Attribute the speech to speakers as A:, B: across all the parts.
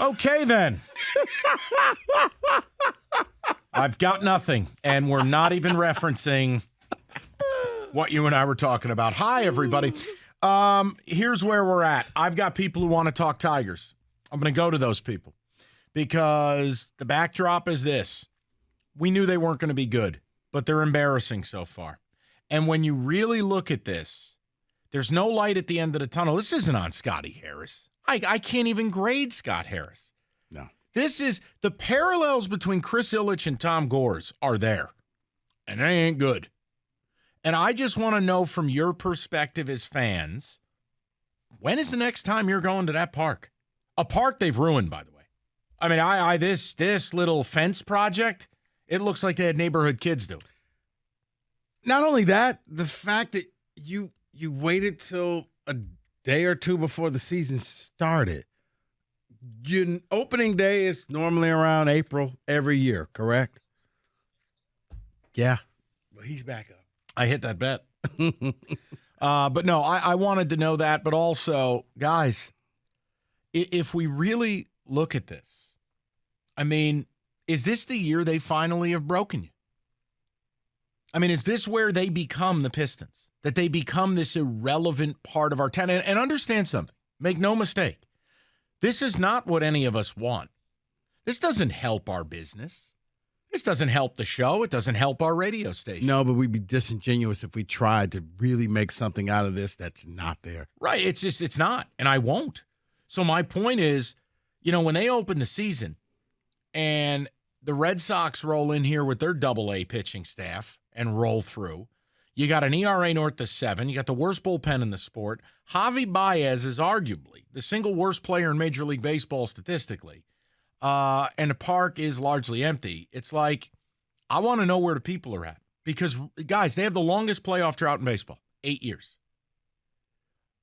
A: Okay, then. I've got nothing, and we're not even referencing what you and I were talking about. Hi, everybody. Here's where we're at. I've got people who want to talk Tigers. I'm going to go to those people because the backdrop is this. We knew they weren't going to be good, but they're embarrassing so far. And when you really look at this, there's no light at the end of the tunnel. This isn't on Scotty Harris. I can't even grade Scott Harris.
B: No.
A: This is the parallels between Chris Ilitch and Tom Gores are there, and they ain't good. And I just want to know from your perspective as fans, when is the next time you're going to that park? A park they've ruined, by the way. I mean, this little fence project, it looks like they had neighborhood kids do.
B: Not only that, the fact that you waited till a day or two before the season started. Your opening day is normally around April every year, correct?
A: Yeah.
B: Well, he's back up.
A: I hit that bet. But no, I wanted to know that. But also, guys, if we really look at this, I mean, is this the year they finally have broken you? I mean, is this where they become the Pistons? That they become this irrelevant part of our town? And understand something. Make no mistake. This is not what any of us want. This doesn't help our business. This doesn't help the show. It doesn't help our radio station.
B: No, but we'd be disingenuous if we tried to really make something out of this that's not there.
A: Right. It's not. And I won't. So my point is, when they open the season and the Red Sox roll in here with their double-A pitching staff and roll through, you got an ERA north of 7. You got the worst bullpen in the sport. Javi Baez is arguably the single worst player in Major League Baseball statistically. And the park is largely empty. It's like, I want to know where the people are at. Because, guys, they have the longest playoff drought in baseball, 8 years.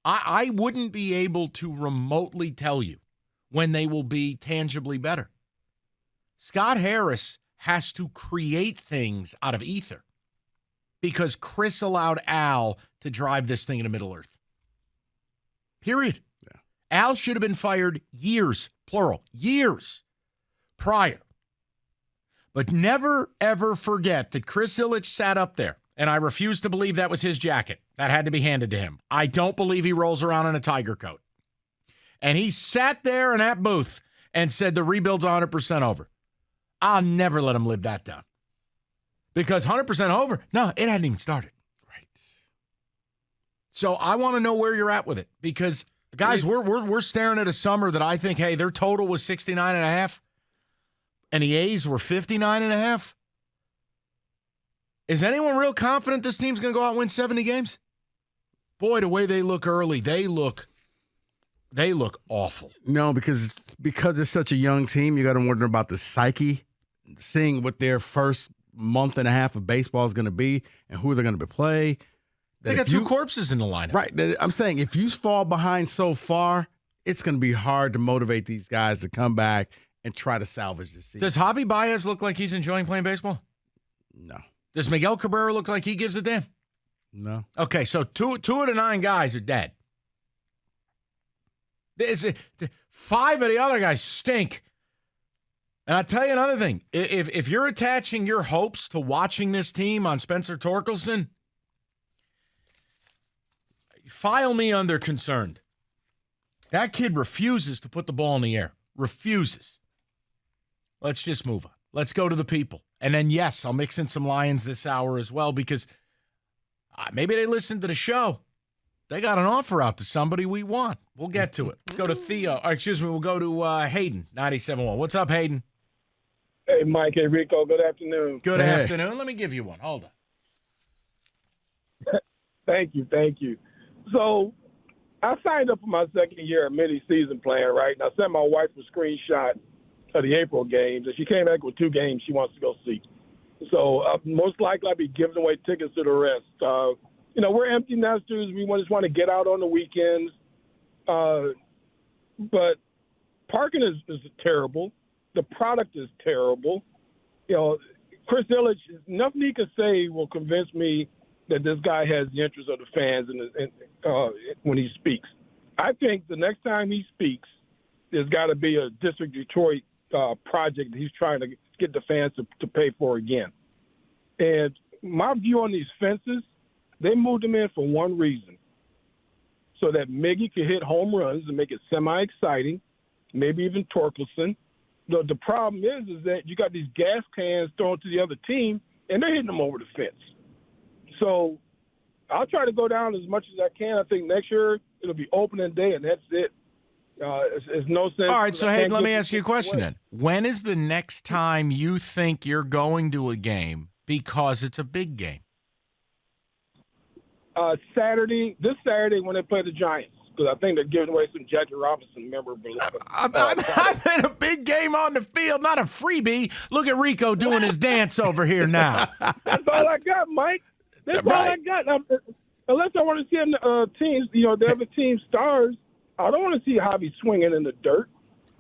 A: I wouldn't be able to remotely tell you when they will be tangibly better. Scott Harris has to create things out of ether because Chris allowed Al to drive this thing into Middle Earth. Period.
B: Yeah.
A: Al should have been fired years, plural, years prior. But never, ever forget that Chris Ilitch sat up there, and I refuse to believe that was his jacket. That had to be handed to him. I don't believe he rolls around in a tiger coat. And he sat there in that booth and said the rebuild's 100% over. I'll never let him live that down. Because 100% over? No, it hadn't even started.
B: Right.
A: So I want to know where you're at with it. Because, guys, we're staring at a summer that I think, hey, their total was 69.5. And the A's were 59.5. Is anyone real confident this team's going to go out and win 70 games? Boy, the way they look early, they look awful.
B: No, because it's such a young team, you got to wonder about the psyche, seeing what their first month and a half of baseball is going to be and who they're going to play.
A: They got two corpses in the lineup.
B: Right. I'm saying if you fall behind so far, it's going to be hard to motivate these guys to come back and try to salvage this season.
A: Does Javi Baez look like he's enjoying playing baseball?
B: No.
A: Does Miguel Cabrera look like he gives a damn?
B: No.
A: Okay, so two of the 9 guys are dead. 5 of the other guys stink. And I'll tell you another thing. If you're attaching your hopes to watching this team on Spencer Torkelson, file me under concerned. That kid refuses to put the ball in the air. Refuses. Let's just move on. Let's go to the people. And then, yes, I'll mix in some Lions this hour as well because maybe they listened to the show. They got an offer out to somebody we want. We'll get to it. Let's go to Theo. We'll go to Hayden, 97.1. What's up, Hayden?
C: Hey, Mike. Hey, Rico. Good afternoon.
A: Good afternoon. Let me give you one. Hold
C: on. Thank you. So I signed up for my second year of mini-season plan, right? And I sent my wife a screenshot of the April games, and she came back with 2 games she wants to go see. So most likely I'll be giving away tickets to the rest. We're empty nesters. We just want to get out on the weekends. But parking is terrible. The product is terrible. Chris Ilitch, nothing he can say will convince me that this guy has the interest of the fans when he speaks. I think the next time he speaks, there's got to be a District Detroit project that he's trying to get the fans to pay for again. And my view on these fences, they moved them in for one reason, so that Miggy could hit home runs and make it semi-exciting, maybe even Torkelson. The problem is that you got these gas cans thrown to the other team, and they're hitting them over the fence. So I'll try to go down as much as I can. I think next year it'll be opening day, and that's it. It's no sense.
A: All right, so hey, let me ask you a question then. When is the next time you think you're going to a game because it's a big game?
C: This Saturday when they play the Giants, because I think they're giving away some Jackie Robinson memorabilia.
A: I'm in a big game on the field, not a freebie. Look at Rico doing his dance over here now.
C: That's all I got, Mike. That's all I got. Unless I want to see teams, the other team stars, I don't want to see Javi swinging in the dirt.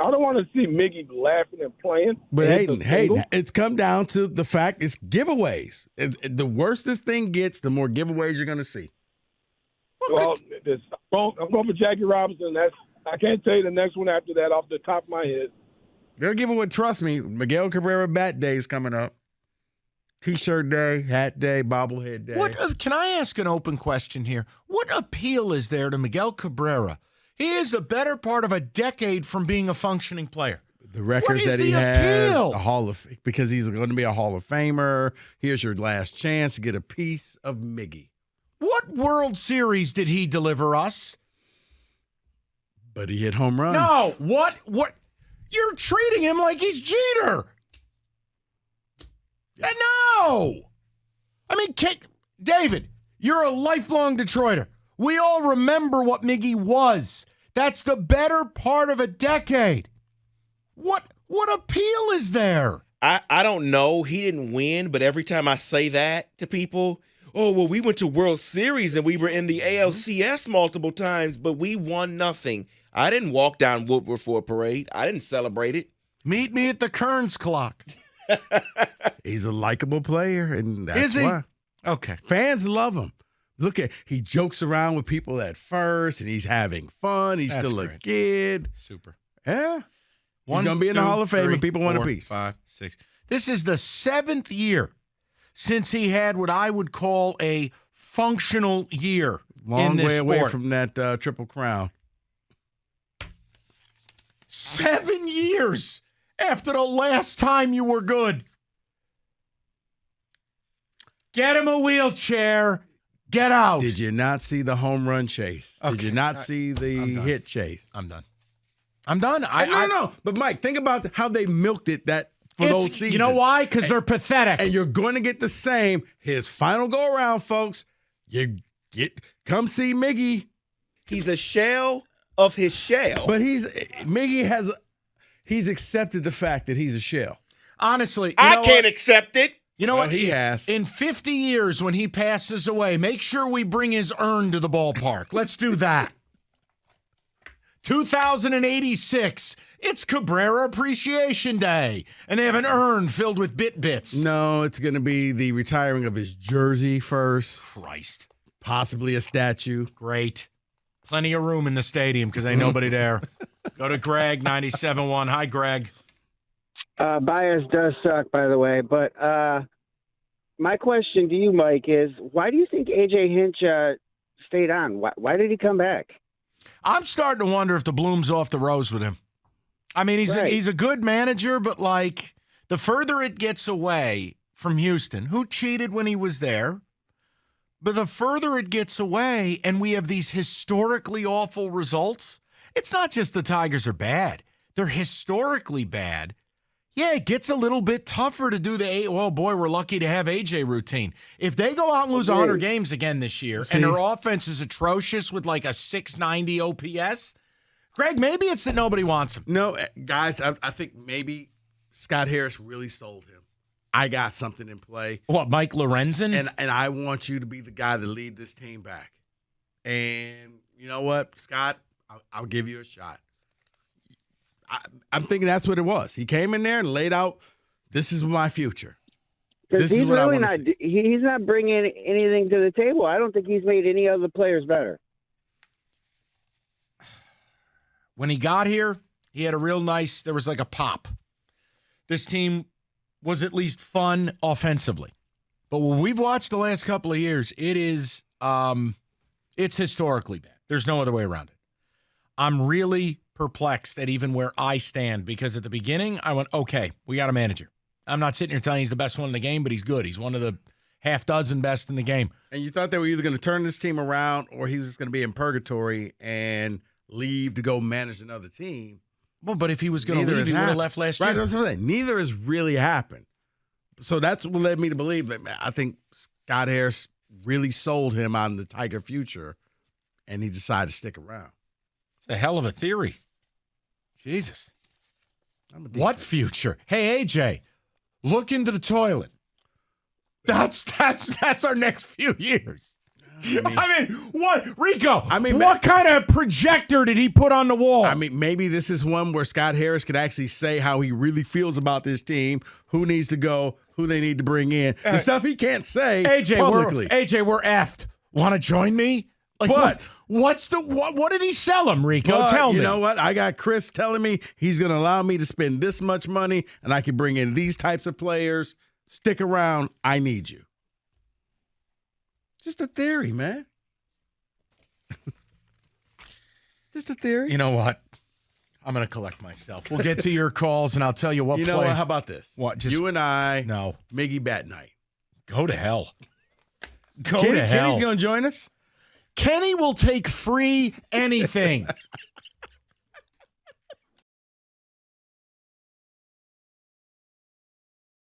C: I don't want to see Miggy laughing and playing.
B: But hey, it's come down to the fact it's giveaways. The worse this thing gets, the more giveaways you're going to see.
C: Well, I'm going for Jackie Robinson. I can't tell you the next one after that off the top of my head.
B: They're giving away, trust me, Miguel Cabrera Bat Day is coming up. T-shirt day, hat day, bobblehead day.
A: Can I ask an open question here? What appeal is there to Miguel Cabrera? He is the better part of a decade from being a functioning player.
B: The records that he has, because he's going to be a Hall of Famer. Here's your last chance to get a piece of Miggy.
A: What World Series did he deliver us?
B: But he hit home runs.
A: No, what? You're treating him like he's Jeter. No. I mean, David, you're a lifelong Detroiter. We all remember what Miggy was. That's the better part of a decade. What appeal is there?
D: I don't know. He didn't win, but every time I say that to people, oh, well, we went to World Series and we were in the ALCS multiple times, but we won nothing. I didn't walk down Woodward for a parade. I didn't celebrate it.
A: Meet me at the Kearns clock.
B: He's a likable player, and that's why.
A: Okay.
B: Fans love him. He jokes around with people at first, and he's having fun. He's still a kid.
A: Super.
B: Yeah. He's going to be in the Hall of Fame, and people want a piece.
A: 5, 6. This is the 7th year since he had what I would call a functional year
B: Long
A: in this
B: way
A: sport.
B: away from that Triple Crown.
A: 7 years after the last time you were good. Get him a wheelchair. Get out.
B: Did you not see the home run chase?
A: Okay.
B: Did you not see the hit chase?
A: I'm done.
B: No. But, Mike, think about how they milked it for those seasons.
A: You know why? Because they're pathetic.
B: And you're going to get the same. His final go-around, folks. Come see Miggy.
D: He's a shell of his shell.
B: But he's accepted the fact that he's a shell.
A: Honestly,
D: I can't accept it.
A: You know what?
B: He has.
A: In 50 years, when he passes away, make sure we bring his urn to the ballpark. Let's do that. 2086, it's Cabrera Appreciation Day, and they have an urn filled with bits.
B: No, it's going to be the retiring of his jersey first.
A: Christ.
B: Possibly a statue.
A: Great. Plenty of room in the stadium because ain't nobody there. Go to Greg, 97.1. Hi, Greg.
E: Bias does suck, by the way. But my question to you, Mike, is why do you think A.J. Hinch stayed on? Why did he come back?
A: I'm starting to wonder if the bloom's off the rose with him. I mean, he's a good manager, but, like, the further it gets away from Houston, who cheated when he was there, but the further it gets away and we have these historically awful results, it's not just the Tigers are bad. They're historically bad. Yeah, it gets a little bit tougher to do well, boy, we're lucky to have AJ routine. If they go out and lose 100 games again this year and their offense is atrocious with like a 690 OPS, Greg, maybe it's that nobody wants him.
B: No, guys, I think maybe Scott Harris really sold him. I got something in play.
A: What, Mike Lorenzen?
B: And I want you to be the guy to lead this team back. And you know what, Scott, I'll give you a shot. I'm thinking that's what it was. He came in there and laid out, this is my future.
E: Because he's really not. He's not bringing anything to the table. I don't think he's made any other players better.
A: When he got here, He had a real nice, there was like a pop. This team was at least fun offensively. But when we've watched the last couple of years, it's historically bad. There's no other way around it. I'm really perplexed at even where I stand because at the beginning, I went, okay, we got a manager. I'm not sitting here telling you he's the best one in the game, but he's good. He's one of the half dozen best in the game.
B: And you thought they were either going to turn this team around or he was just going to be in purgatory and leave to go manage another team.
A: Well, but if he was going to leave, he would have left last year.
B: Right, that's what I'm saying. Neither has really happened. So that's what led me to believe that I think Scott Harris really sold him on the Tiger future, and he decided to stick around.
A: It's a hell of a theory. Jesus. What future? Hey, AJ, look into the toilet. That's our next few years. I mean, what, Rico? What kind of projector did he put on the wall?
B: I mean, maybe this is one where Scott Harris could actually say how he really feels about this team, who needs to go, who they need to bring in, the stuff he can't say publicly.
A: We're effed. Want to join me? Like,
B: but
A: what did he sell him, Rico? Tell me.
B: You know what? I got Chris telling me he's going to allow me to spend this much money, and I can bring in these types of players. Stick around. I need you. Just a theory, man. Just a theory.
A: You know what? I'm going to collect myself. We'll get to your calls, and I'll tell you what.
B: You know what? How about this?
A: What?
B: You and I.
A: No.
B: Miggy Bat Night.
A: Go to hell. Go to hell.
B: Kenny's going to join us.
A: Kenny will take free anything.